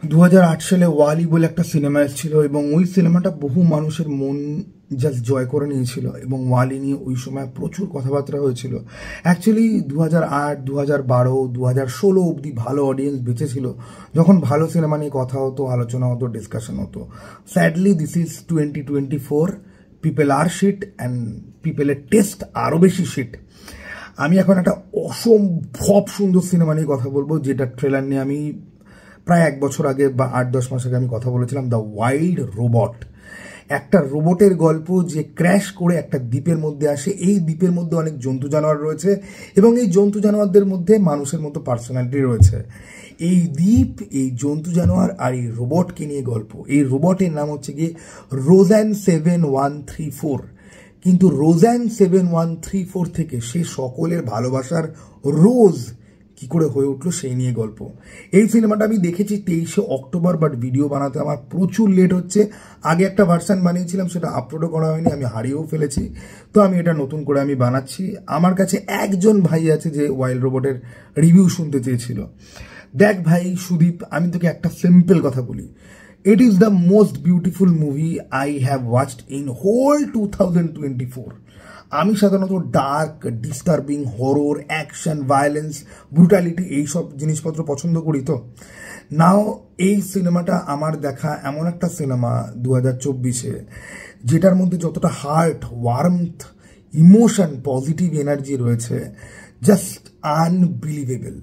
2008 সালে ওয়ালি বলে একটা সিনেমা এসেছিল এবং ওই সিনেমাটা বহু মানুষের মন জাস্ট জয় করে নিয়েছিল এবং ওয়ালি নিয়ে ওই সময় প্রচুর কথাবার্তা হয়েছিল। অ্যাকচুয়ালি 2008, 2012, 2016 অবধি ভালো অডিয়েন্স বেঁচেছিল, যখন ভালো সিনেমা নিয়ে কথা হতো, আলোচনা হতো, ডিসকাশন হতো। Sadly this is 2024, people are shit and পিপলের টেস্ট আরও বেশি শিট। আমি এখন একটা অসম্ভব সুন্দর সিনেমা নিয়ে কথা বলবো, যেটা ট্রেলার নিয়ে আমি প্রায় 1 বছর আগে বা 8-10 মাস আগে আমি কথা বলেছিলাম, দ্য ওয়াইল্ড রোবট। একটা রোবটের গল্প যে ক্র্যাশ করে একটা দ্বীপের মধ্যে আসে। এই দ্বীপের মধ্যে অনেক জন্তু জানোয়ার রয়েছে এবং এই জন্তু জানোয়ারদের মধ্যে মানুষের মতো পার্সোনালিটি রয়েছে। এই দ্বীপ, এই জন্তু জানোয়ার আর এই রোবটকে নিয়ে গল্প। এই রোবটের নাম হচ্ছে গিয়ে রোজ্যান 7134। কিন্তু রোজ্যান 7134 থেকে সে সকলের ভালোবাসার রোজ কি করে হয়ে উঠলো সেই নিয়ে গল্প। এই সিনেমাটা আমি দেখেছি 23শে অক্টোবর, বাট ভিডিও বানাতে আমার প্রচুর লেট হচ্ছে। আগে একটা ভার্সান বানিয়েছিলাম, সেটা আপলোডও করা হয়নি, আমি হারিয়েও ফেলেছি। তো আমি এটা নতুন করে আমি বানাচ্ছি। আমার কাছে একজন ভাই আছে যে ওয়াইল্ড রোবটের রিভিউ শুনতে চেয়েছিল। দেখ ভাই সুদীপ, আমি তোকে একটা সিম্পল কথা বলি, it is the most beautiful movie I have watched in whole 2024। আমি সাধারণত dark, disturbing, horror, action, violence, brutality এইসব জিনিসপত্র পছন্দ করি। তো নাও এই সিনেমাটা আমার দেখা এমন একটা সিনেমা 2024-এ, যেটার মধ্যে যতটা heart, warmth, emotion, positive energy রয়েছে, জাস্ট আনবিলিভেবল।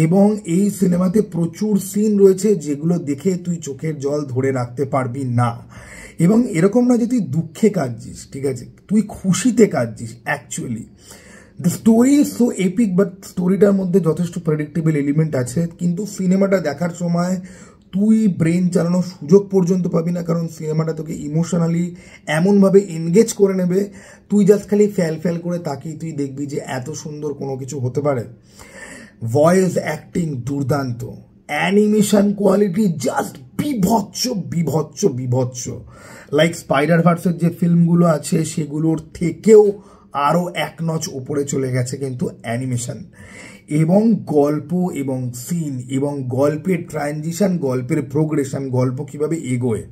এবং এই সিনেমাতে প্রচুর সিন রয়েছে যেগুলো দেখে তুই চোখের জল ধরে রাখতে পারবি না। এবং এরকম না যে তুই দুঃখে কাঁদছিস, ঠিক আছে, তুই খুশিতে কাঁদছিস। Actually the story is so epic, but স্টোরিটার মধ্যে যথেষ্ট প্রেডিক্টেবল এলিমেন্ট আছে। কিন্তু সিনেমাটা দেখার সময় তুই ব্রেন চালানোর সুযোগ পর্যন্ত পাবি না, কারণ সিনেমাটা তোকে ইমোশনালি এমনভাবে এনগেজ করে নেবে, তুই জাস্ট খালি ফ্যাল ফ্যাল করে তাকিয়ে তুই দেখবি যে এত সুন্দর কোনো কিছু হতে পারে। ভয়েস অ্যাক্টিং দুর্দান্ত, অ্যানিমেশন কোয়ালিটি জাস্ট বিভৎস বিভৎস বিভৎস। লাইক স্পাইডার ভার্সের যে ফিল্মগুলো আছে সেগুলোর থেকেও আরও এক নচ ওপরে চলে গেছে কিন্তু অ্যানিমেশন এবং গল্প এবং সিন এবং গল্পের ট্রানজিশন, গল্পের প্রোগ্রেশন, গল্প কিভাবে এগোয়।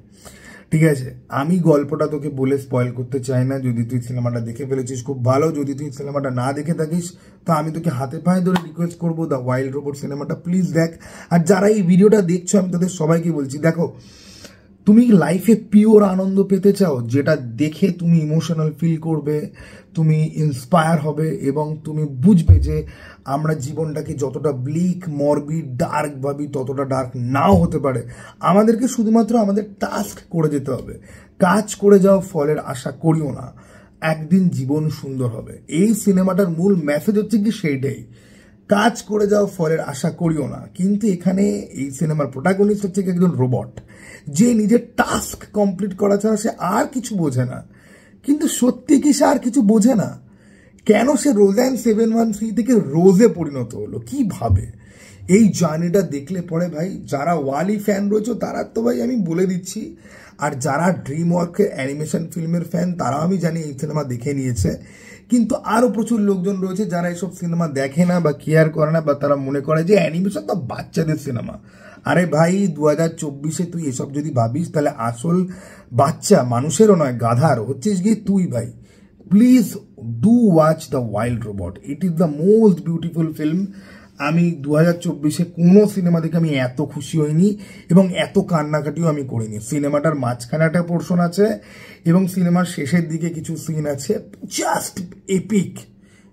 ঠিক আছে, আমি গল্পটা তোকে বলে স্পয়েল করতে চাই না। যদি তুই সিনেমাটা দেখে ফেলেছিস খুব ভালো, যদি তুই সিনেমাটা না দেখে থাকিস তো আমি তোকে হাতে পায়ে ধরে রিকোয়েস্ট করবো, দ্য ওয়াইল্ড রোবট সিনেমাটা প্লিজ দেখ। আর যারা এই ভিডিওটা দেখছো আমি তাদের সবাইকে বলছি, দেখো তুমি লাইফে পিওর আনন্দ পেতে চাও, যেটা দেখে তুমি ইমোশনাল ফিল করবে, তুমি ইন্সপায়ার হবে এবং তুমি বুঝবে যে আমরা জীবনটাকে যতটা ব্লিক, মরবিড, ডার্ক ভাবি ততটা ডার্ক নাও হতে পারে। আমাদেরকে শুধুমাত্র আমাদের টাস্ক করে যেতে হবে। কাজ করে যাও, ফলের আশা করিও না, একদিন জীবন সুন্দর হবে। এই সিনেমাটার মূল মেসেজ হচ্ছে কি সেইটাই, কাজ করে যাও, ফলের আশা করিও না। কিন্তু এখানে এই সিনেমার প্রোটাগনিস্ট হচ্ছে একজন রোবট, যে নিজের টাস্ক কমপ্লিট করা ছাড়া সে আর কিছু বোঝে না। কিন্তু সত্যি কি সে আর কিছু বোঝে না? কেন সে রোজ্যান 713 থেকে রোজে পরিণত হলো, কিভাবে? এই জার্নিটা দেখলে পরে ভাই, যারা ওয়ালি ফ্যান রয়েছে তারা তো ভাই আমি বলে দিচ্ছি, আর যারা ড্রিম ওয়ার্কের অ্যানিমেশন ফিল্মের ফ্যান তারাও আমি জানি এই সিনেমা দেখে নিয়েছে। কিন্তু আরও প্রচুর লোকজন রয়েছে যারা এইসব সিনেমা দেখে না বা কেয়ার করে না, বা তারা মনে করে যে অ্যানিমেশন তো বাচ্চাদের সিনেমা। আরে ভাই 2024-এ তুই এসব যদি ভাবিস তাহলে আসল বাচ্চা মানুষেরও নয়, গাধারও হচ্ছিস গিয়ে তুই ভাই। Please do watch the wild robot, it is the most beautiful film. আমি 2024-এ কোনো সিনেমা দেখে আমি এত খুশি হইনি এবং এত কান্নাকাটিও আমি করিনি। সিনেমাটার মাঝখানে একটা পোর্শন আছে এবং সিনেমার শেষের দিকে কিছু সিন আছে, just epic,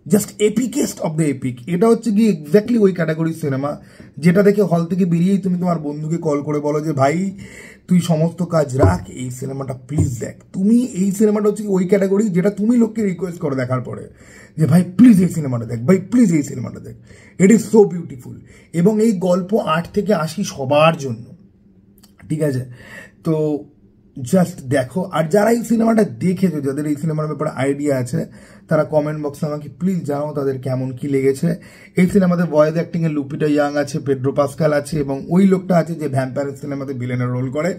just epicest of the epic. এটা হচ্ছে কি এক্স্যাক্টলি ওই ক্যাটাগরির সিনেমা যেটা দেখে হল থেকে বেরিয়েই তুমি তোমার বন্ধুকে কল করে বলো যে ভাই তুই সমস্ত কাজ রাখ, এই সিনেমাটা প্লিজ দেখ। তুমি এই সিনেমাটা হচ্ছে ওই ক্যাটাগরি যেটা তুমি লোককে রিকোয়েস্ট করো দেখার পরে যে ভাই প্লিজ এই সিনেমাটা দেখ, ভাই প্লিজ এই সিনেমাটা দেখ। ইট ইজ সো বিউটিফুল এবং এই গল্প 8 থেকে 80 সবার জন্য, ঠিক আছে? তো জাস্ট দেখো। আর যারা এই সিনেমাটা দেখেছো, যাদের এই সিনেমার ব্যাপারে আইডিয়া আছে, তারা কমেন্ট বক্সে আমাকে প্লিজ জানাও তাদের কেমন কি লেগেছে। এই সিনেমাতে ভয়েস অ্যাক্টিং এ লুপিটা ইয়াং আছে, পেড্রো পাস্কাল আছে এবং ওই লোকটা আছে যে ভ্যাম্পায়ারের সিনেমাতে ভিলেনের রোল করে,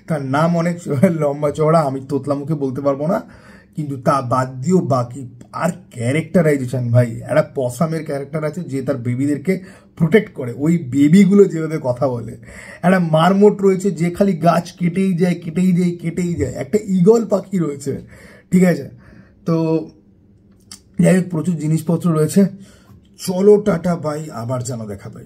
তার নাম অনেক লম্বা চওড়া, আমি তোতলা মুখে বলতে পারবো না। কিন্তু তা বাদ দিয়েও বাকি আর ক্যারেক্টারাইজেশন ভাই, একটা পসামের ক্যারেক্টার আছে যে তার বেবিদেরকে প্রোটেক্ট করে, ওই বেবিগুলো যেভাবে কথা বলে, একটা মারমোট রয়েছে যে খালি গাছ কেটেই যায় কেটেই যায় কেটেই যায়, একটা ঈগল পাখি রয়েছে, ঠিক আছে। তো যাই হোক, প্রচুর জিনিসপত্র রয়েছে। চলো টাটা বাই, আবার যেন দেখা পাই।